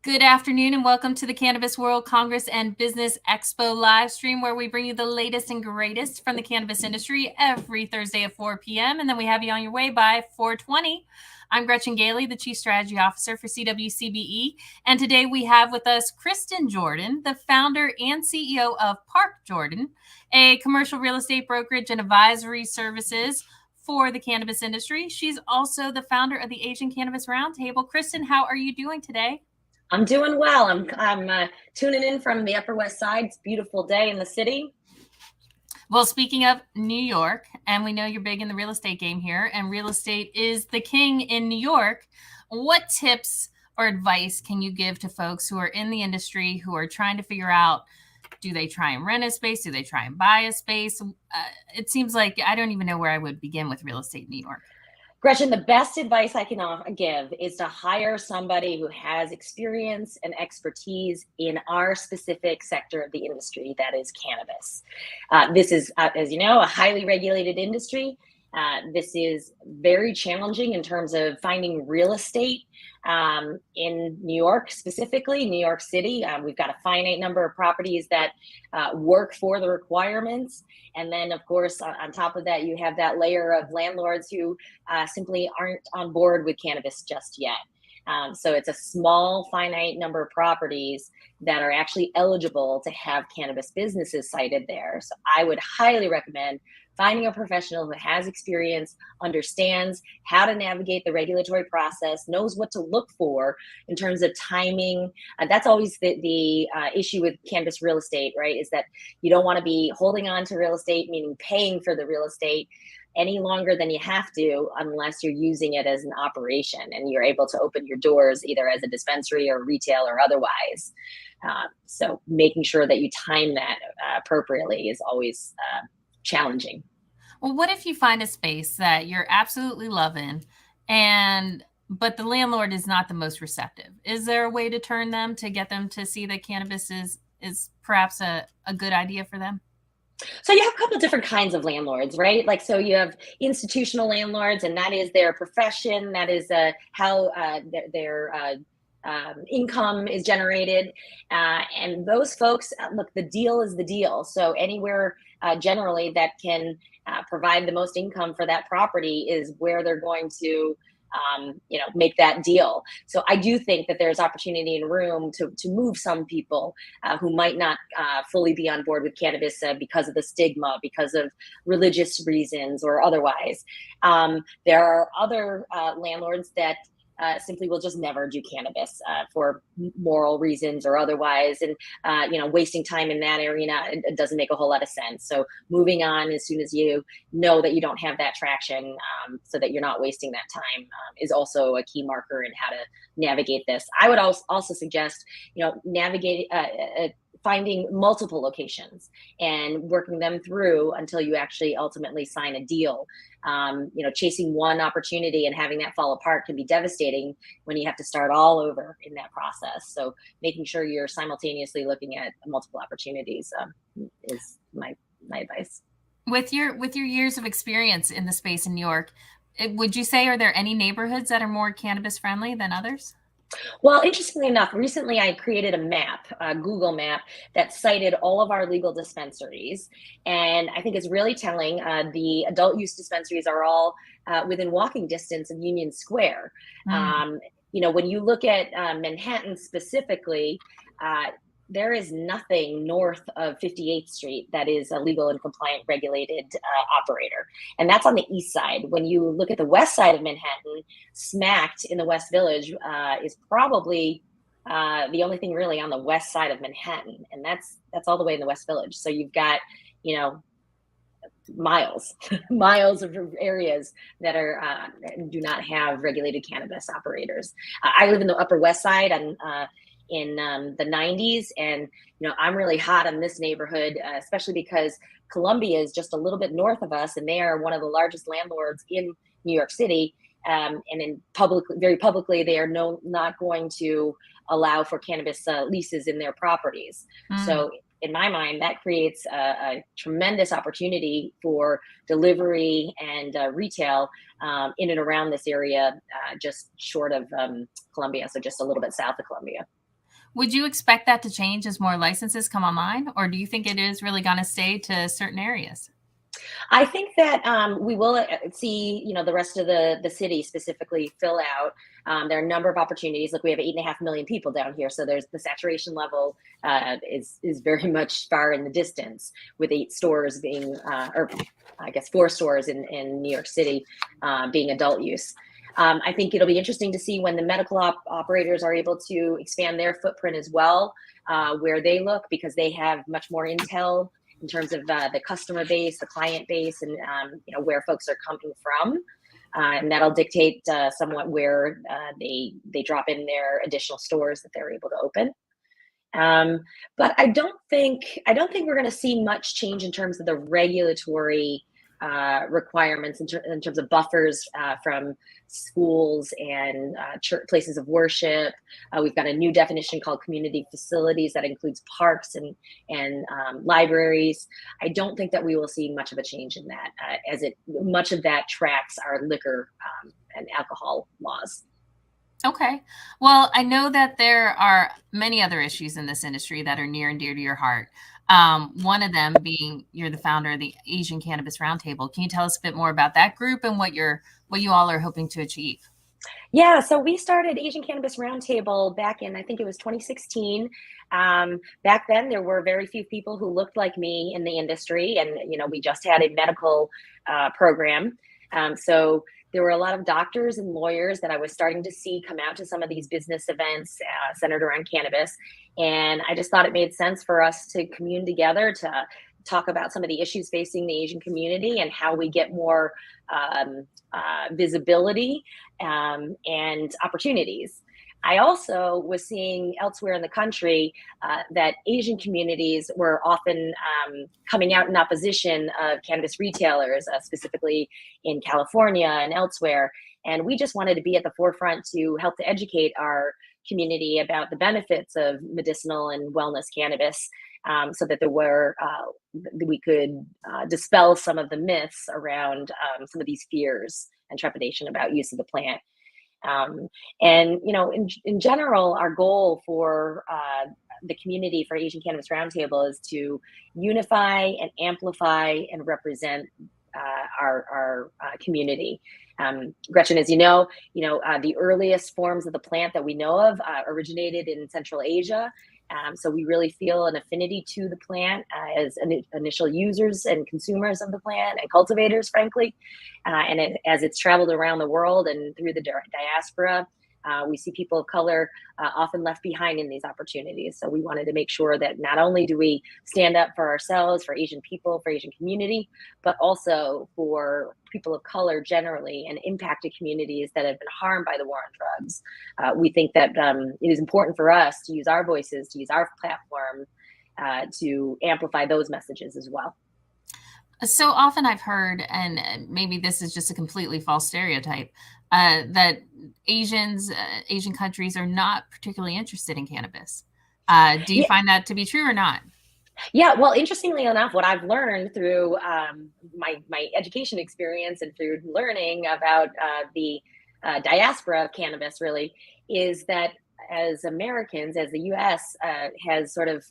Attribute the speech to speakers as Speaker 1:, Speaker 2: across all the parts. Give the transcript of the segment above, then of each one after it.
Speaker 1: Good afternoon and welcome to the Cannabis World Congress and Business Expo live stream, where we bring you the latest and greatest from the cannabis industry every Thursday at 4 p.m. And then we have you on your way by 4:20. I'm Gretchen Gailey, the Chief Strategy Officer for CWCBE. And today we have with us Kristin Jordan, the founder and CEO of Park Jordan, a commercial real estate brokerage and advisory services for the cannabis industry. She's also the founder of the Asian Cannabis Roundtable. Kristin, how are you doing today?
Speaker 2: I'm doing well. I'm tuning in from the Upper West Side. It's a beautiful day in the city.
Speaker 1: Well, speaking of New York, and we know you're big in the real estate game here, and real estate is the king in New York. What tips or advice can you give to folks who are in the industry, who are trying to figure out, do they try and rent a space? Do they try and buy a space? It seems like I don't even know where I would begin with real estate in New York.
Speaker 2: Gretchen, the best advice I can give is to hire somebody who has experience and expertise in our specific sector of the industry, that is cannabis. This is, as you know, a highly regulated industry. This is very challenging in terms of finding real estate in New York, specifically New York City. We've got a finite number of properties that work for the requirements. And then, of course, on top of that, you have that layer of landlords who simply aren't on board with cannabis just yet. So it's a small, finite number of properties that are actually eligible to have cannabis businesses sited there. So I would highly recommend finding a professional who has experience, understands how to navigate the regulatory process, knows what to look for in terms of timing. That's always the issue with cannabis real estate, right? Is that you don't want to be holding on to real estate, meaning paying for the real estate, any longer than you have to, unless you're using it as an operation and you're able to open your doors either as a dispensary or retail or otherwise. So making sure that you time that appropriately is always challenging.
Speaker 1: Well, what if you find a space that you're absolutely loving, but the landlord is not the most receptive? Is there a way to turn them, to get them to see that cannabis is perhaps a good idea for them?
Speaker 2: So you have a couple of different kinds of landlords, right? Like, so you have institutional landlords, and that is their profession. That is how their income is generated. And those folks, look, the deal is the deal. So anywhere generally that can provide the most income for that property is where they're going to make that deal. So I do think that there's opportunity and room to move some people who might not fully be on board with cannabis because of the stigma, because of religious reasons or otherwise. There are other landlords that simply will just never do cannabis for moral reasons or otherwise. And, wasting time in that arena, it doesn't make a whole lot of sense. So moving on as soon as you know that you don't have that traction, so that you're not wasting that time, is also a key marker in how to navigate this. I would also suggest, finding multiple locations and working them through until you actually ultimately sign a deal. Chasing one opportunity and having that fall apart can be devastating when you have to start all over in that process. So making sure you're simultaneously looking at multiple opportunities is my advice.
Speaker 1: With your years of experience in the space in New York, would you say, are there any neighborhoods that are more cannabis friendly than others?
Speaker 2: Well, interestingly enough, recently I created a map, a Google map, that cited all of our legal dispensaries. And I think it's really telling. The adult use dispensaries are all within walking distance of Union Square. When you look at Manhattan specifically, there is nothing north of 58th Street that is a legal and compliant regulated operator. And that's on the east side. When you look at the west side of Manhattan, smacked in the West Village, is probably the only thing really on the west side of Manhattan. And that's all the way in the West Village. So you've got, miles of areas that do not have regulated cannabis operators. I live in the Upper West Side in the 90s, and I'm really hot on this neighborhood, especially because Columbia is just a little bit north of us, and they are one of the largest landlords in New York City. And very publicly, they are not going to allow for cannabis leases in their properties. So in my mind, that creates a tremendous opportunity for delivery and retail in and around this area, just short of Columbia, so just a little bit south of Columbia.
Speaker 1: Would you expect that to change as more licenses come online, or do you think it is really going to stay to certain areas?
Speaker 2: I think that we will see, the rest of the city specifically fill out. There are a number of opportunities. Like we have 8.5 million people down here, so there's the saturation level is very much far in the distance, with 8 stores being, or I guess 4 stores in New York City being adult use. I think it'll be interesting to see when the medical operators are able to expand their footprint as well, where they look, because they have much more intel in terms of the customer base, the client base, and where folks are coming from, and that'll dictate somewhat where they drop in their additional stores that they're able to open. But I don't think we're going to see much change in terms of the regulatory requirements in terms of buffers from schools and places of worship. We've got a new definition called community facilities that includes parks and libraries. I don't think that we will see much of a change in that, as much of that tracks our liquor and alcohol laws.
Speaker 1: Okay. Well, I know that there are many other issues in this industry that are near and dear to your heart. One of them being you're the founder of the Asian Cannabis Roundtable. Can you tell us a bit more about that group and what you all are hoping to achieve?
Speaker 2: Yeah, so we started Asian Cannabis Roundtable back in, I think it was 2016. Back then, there were very few people who looked like me in the industry, and we just had a medical program. So there were a lot of doctors and lawyers that I was starting to see come out to some of these business events centered around cannabis. And I just thought it made sense for us to commune together to talk about some of the issues facing the Asian community and how we get more visibility and opportunities. I also was seeing elsewhere in the country that Asian communities were often coming out in opposition of cannabis retailers, specifically in California and elsewhere. And we just wanted to be at the forefront to help to educate our community about the benefits of medicinal and wellness cannabis, so that we could dispel some of the myths around some of these fears and trepidation about use of the plant. And in general, our goal for the community for Asian Cannabis Roundtable is to unify and amplify and represent our community. Gretchen, as you know, the earliest forms of the plant that we know of originated in Central Asia. So we really feel an affinity to the plant as initial users and consumers of the plant and cultivators, frankly. And as it's traveled around the world and through the diaspora, we see people of color often left behind in these opportunities. So we wanted to make sure that not only do we stand up for ourselves, for Asian people, for Asian community, but also for people of color generally and impacted communities that have been harmed by the war on drugs. We think that it is important for us to use our voices, to use our platform to amplify those messages as well.
Speaker 1: So often I've heard, and maybe this is just a completely false stereotype, that Asian countries are not particularly interested in cannabis. Do you find that to be true or not?
Speaker 2: Yeah, well, interestingly enough, what I've learned through my education experience and through learning about the diaspora of cannabis really is that as Americans, as the U.S. Has sort of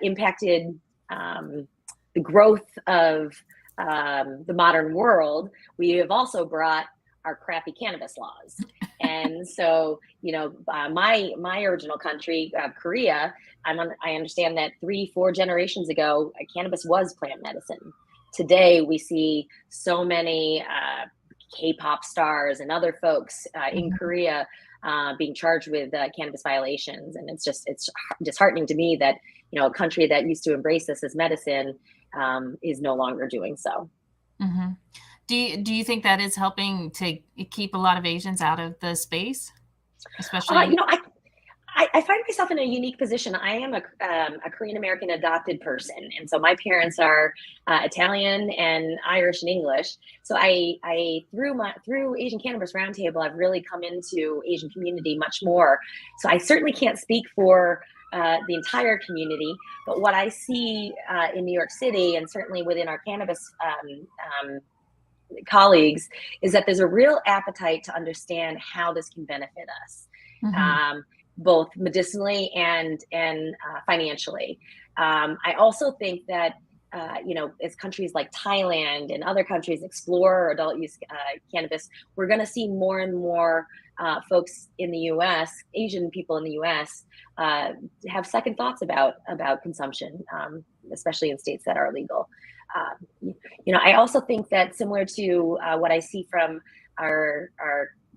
Speaker 2: impacted the growth of the modern world, we have also brought our crappy cannabis laws. And so, my original country, Korea, I understand that 3-4 generations ago, cannabis was plant medicine. Today, we see so many K-pop stars and other folks in Korea being charged with cannabis violations. And it's disheartening to me that, a country that used to embrace this as medicine is no longer doing so.
Speaker 1: Mm-hmm. Do you think that is helping to keep a lot of Asians out of the space, especially?
Speaker 2: I find myself in a unique position. I am a Korean American adopted person, and so my parents are Italian and Irish and English. So I through Asian Cannabis Roundtable, I've really come into Asian community much more. So I certainly can't speak for the entire community, but what I see in New York City and certainly within our cannabis colleagues is that there's a real appetite to understand how this can benefit us. both medicinally and financially. I also think that as countries like Thailand and other countries explore adult use cannabis, we're going to see more and more folks in the U.S., Asian people in the U.S., have second thoughts about consumption, especially in states that are legal. I also think that, similar to what I see from our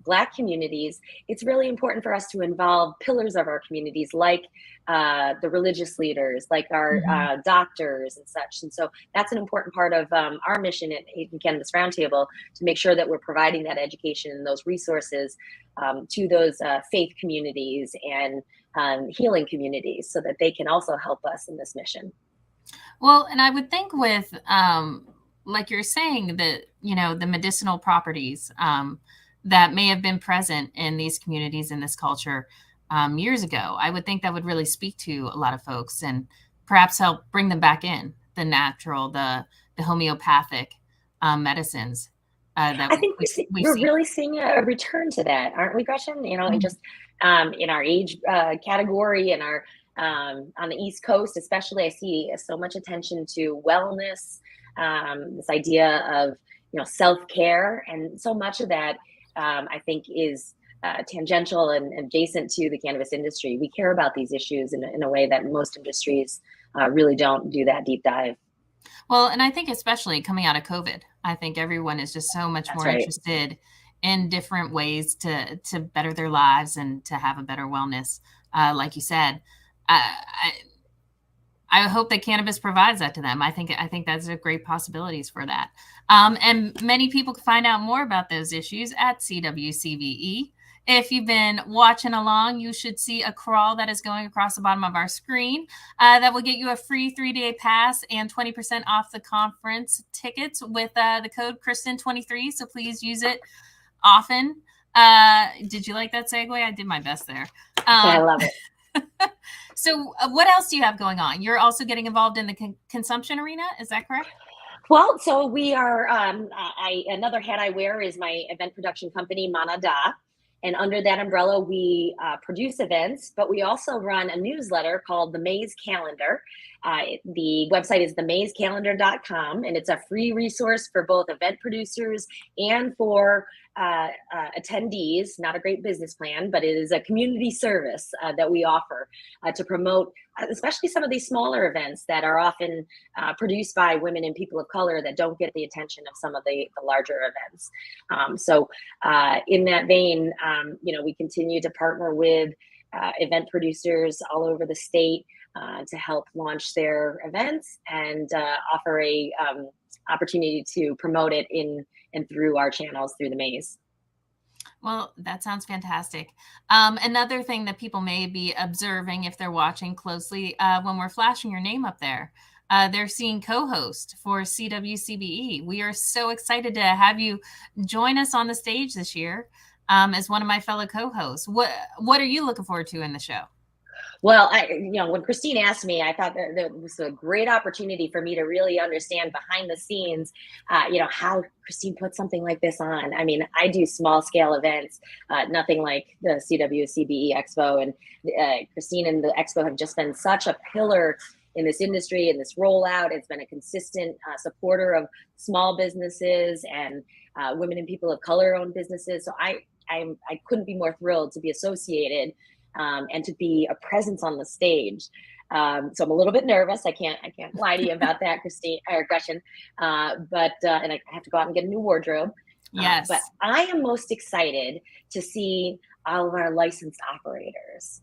Speaker 2: Black communities, it's really important for us to involve pillars of our communities, like the religious leaders, like our doctors and such. And so that's an important part of our mission at Asian Cannabis Roundtable, to make sure that we're providing that education and those resources to those faith communities and healing communities, so that they can also help us in this mission.
Speaker 1: Well, and I would think with, like you're saying, that, the medicinal properties that may have been present in these communities, in this culture years ago, I would think that would really speak to a lot of folks and perhaps help bring them back in, the natural, the homeopathic medicines.
Speaker 2: I think we're really seeing a return to that, aren't we, Gretchen? And just in our age category and our on the East Coast, especially, I see so much attention to wellness, this idea of self-care, and so much of that I think is tangential and adjacent to the cannabis industry. We care about these issues in a way that most industries really don't do that deep dive.
Speaker 1: Well, and I think especially coming out of COVID, I think everyone is just so much more interested in different ways to better their lives and to have a better wellness. Like you said, I hope that cannabis provides that to them. I think that's a great possibilities for that. And many people can find out more about those issues at CWCBE. If you've been watching along, you should see a crawl that is going across the bottom of our screen that will get you a free 3-day pass and 20% off the conference tickets with the code Kristin23. So please use it often. Did you like that segue? I did my best there.
Speaker 2: I love it.
Speaker 1: So what else do you have going on? You're also getting involved in the consumption arena. Is that correct?
Speaker 2: Well, so we are, another hat I wear is my event production company, Manada. And under that umbrella, we produce events, but we also run a newsletter called The Maze Calendar. The website is themazecalendar.com, and it's a free resource for both event producers and for attendees. Not a great business plan, but it is a community service that we offer to promote especially some of these smaller events that are often produced by women and people of color that don't get the attention of some of the larger events. So in that vein, we continue to partner with event producers all over the state to help launch their events and offer a opportunity to promote it in and through our channels through the Maze.
Speaker 1: Well, that sounds fantastic. Another thing that people may be observing if they're watching closely, when we're flashing your name up there, they're seeing co-host for CWCBE. We are so excited to have you join us on the stage this year as one of my fellow co-hosts. What are you looking forward to in the show?
Speaker 2: Well, when Christine asked me, I thought that was a great opportunity for me to really understand behind the scenes, how Christine put something like this on. I mean, I do small scale events, nothing like the CWCBExpo, and Christine and the Expo have just been such a pillar in this industry and this rollout. It's been a consistent supporter of small businesses and women and people of color owned businesses. So I couldn't be more thrilled to be associated and to be a presence on the stage. So I'm a little bit nervous. I can't lie to you about that, Christine or Gretchen. But and I have to go out and get a new wardrobe.
Speaker 1: Yes.
Speaker 2: But I am most excited to see all of our licensed operators.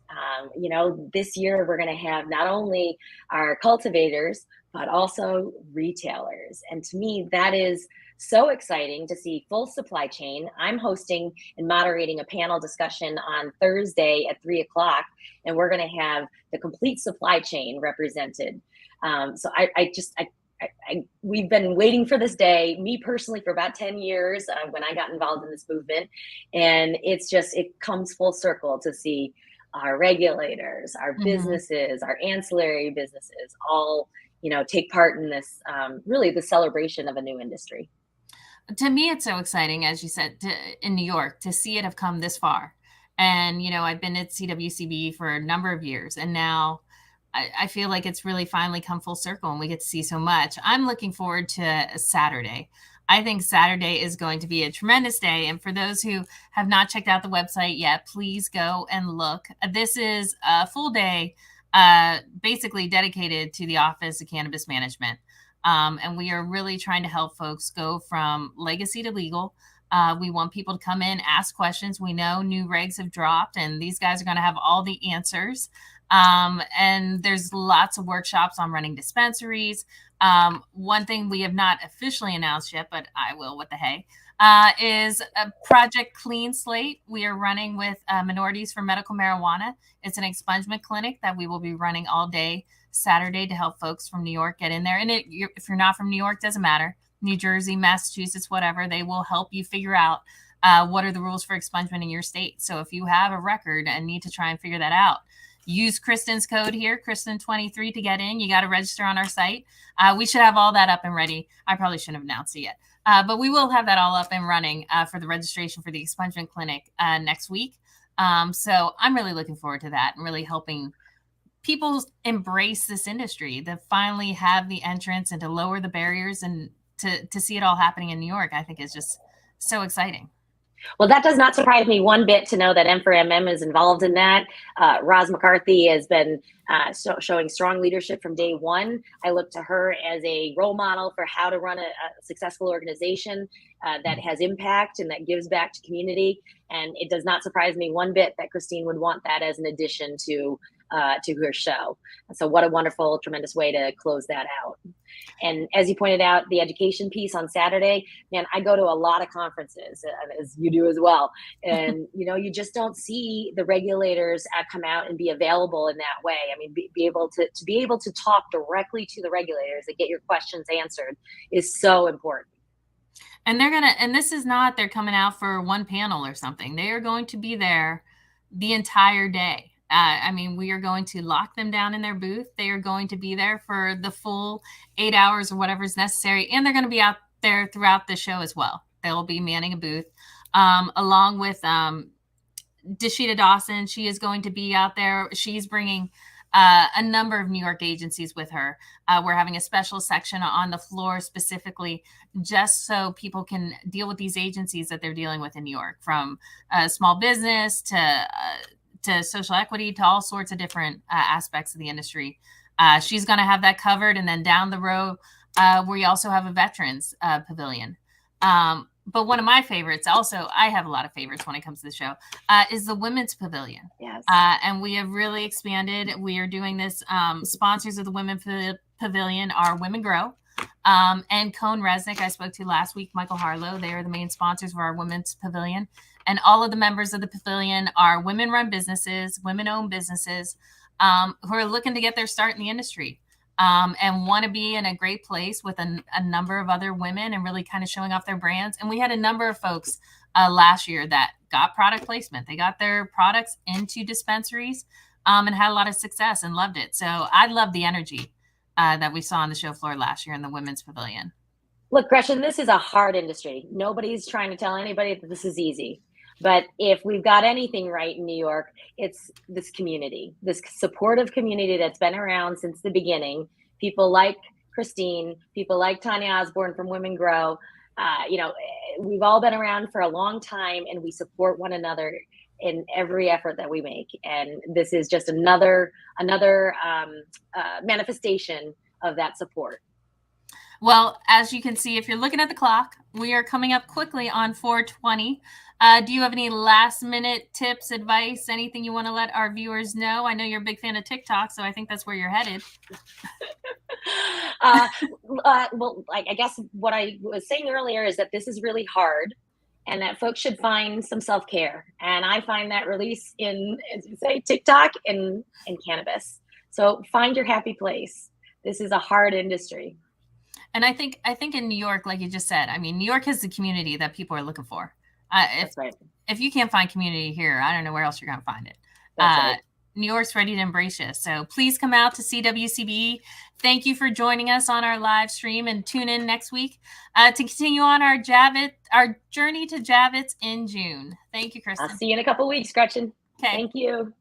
Speaker 2: This year we're going to have not only our cultivators, but also retailers. And to me, that is so exciting to see full supply chain. I'm hosting and moderating a panel discussion on Thursday at 3:00, and we're going to have the complete supply chain represented. So we've been waiting for this day, me personally, for about 10 years when I got involved in this movement. And it comes full circle to see our regulators, our businesses, our ancillary businesses, all, take part in this, really the celebration of a new industry.
Speaker 1: To me, it's so exciting, as you said, in New York, to see it have come this far And, I've been at CWCB for a number of years, and now I feel like it's really finally come full circle and we get to see so much. I'm looking forward to Saturday. I think Saturday is going to be a tremendous day. And for those who have not checked out the website yet, please go and look. This is a full day, basically dedicated to the Office of Cannabis Management. And we are really trying to help folks go from legacy to legal. We want people to come in, ask questions. We know new regs have dropped, and these guys are going to have all the answers. And there's lots of workshops on running dispensaries. One thing we have not officially announced yet, but I will, what the hey, is a Project Clean Slate. We are running with Minorities for Medical Marijuana. It's an expungement clinic that we will be running all day Saturday to help folks from New York get in there. And if you're not from New York, doesn't matter. New Jersey, Massachusetts, whatever, they will help you figure out what are the rules for expungement in your state. So if you have a record and need to try and figure that out, use Kristin's code here, Kristin23, to get in. You got to register on our site. We should have all that up and ready. I probably shouldn't have announced it yet, but we will have that all up and running for the registration for the expungement clinic next week. So I'm really looking forward to that and really helping people embrace this industry, to finally have the entrance and to lower the barriers and to see it all happening in New York. I think is just so exciting.
Speaker 2: Well, that does not surprise me one bit to know that M4MM is involved in that. Roz McCarthy has been showing strong leadership from day one. I look to her as a role model for how to run a successful organization that has impact and that gives back to community. And it does not surprise me one bit that Kristin would want that as an addition to her show. So what a wonderful, tremendous way to close that out. And as you pointed out, the education piece on Saturday, man, I go to a lot of conferences, as you do as well. And, you just don't see the regulators come out and be available in that way. I mean, be able to talk directly to the regulators and get your questions answered is so important.
Speaker 1: And this is not, they're coming out for one panel or something. They are going to be there the entire day. We are going to lock them down in their booth. They are going to be there for the full 8 hours or whatever is necessary. And they're going to be out there throughout the show as well. They'll be manning a booth along with Deshita Dawson. She is going to be out there. She's bringing a number of New York agencies with her. We're having a special section on the floor specifically just so people can deal with these agencies that they're dealing with in New York, from small business to social equity, to all sorts of different aspects of the industry. She's going to have that covered. And then down the road, we also have a veterans pavilion. But one of my favorites, also, I have a lot of favorites when it comes to the show, is the women's pavilion.
Speaker 2: Yes.
Speaker 1: And we have really expanded. We are doing this. Sponsors of the women's pavilion are Women Grow and Cone Resnick, I spoke to last week, Michael Harlow. They are the main sponsors for our women's pavilion. And all of the members of the pavilion are women-run businesses, women-owned businesses who are looking to get their start in the industry and want to be in a great place with a number of other women and really kind of showing off their brands. And we had a number of folks last year that got product placement. They got their products into dispensaries and had a lot of success and loved it. So I love the energy that we saw on the show floor last year in the women's pavilion.
Speaker 2: Look, Gretchen, this is a hard industry. Nobody's trying to tell anybody that this is easy. But if we've got anything right in New York, it's this community, this supportive community that's been around since the beginning. People like Kristin, people like Tanya Osborne from Women Grow. We've all been around for a long time, and we support one another in every effort that we make. And this is just another manifestation of that support.
Speaker 1: Well, as you can see, if you're looking at the clock, we are coming up quickly on 4:20. Do you have any last minute tips, advice, anything you want to let our viewers know? I know you're a big fan of TikTok, so I think that's where you're headed.
Speaker 2: Well, I guess what I was saying earlier is that this is really hard and that folks should find some self-care. And I find that release in, as you say, TikTok and cannabis. So find your happy place. This is a hard industry.
Speaker 1: And I think in New York, like you just said, New York has the community that people are looking for.
Speaker 2: That's right.
Speaker 1: If you can't find community here, I don't know where else you're going to find it.
Speaker 2: That's right.
Speaker 1: New York's ready to embrace you. So please come out to CWCBE. Thank you for joining us on our live stream, and tune in next week to continue on our journey to Javits in June. Thank you, Kristin.
Speaker 2: I'll see you in a couple weeks, Gretchen.
Speaker 1: Okay.
Speaker 2: Thank you.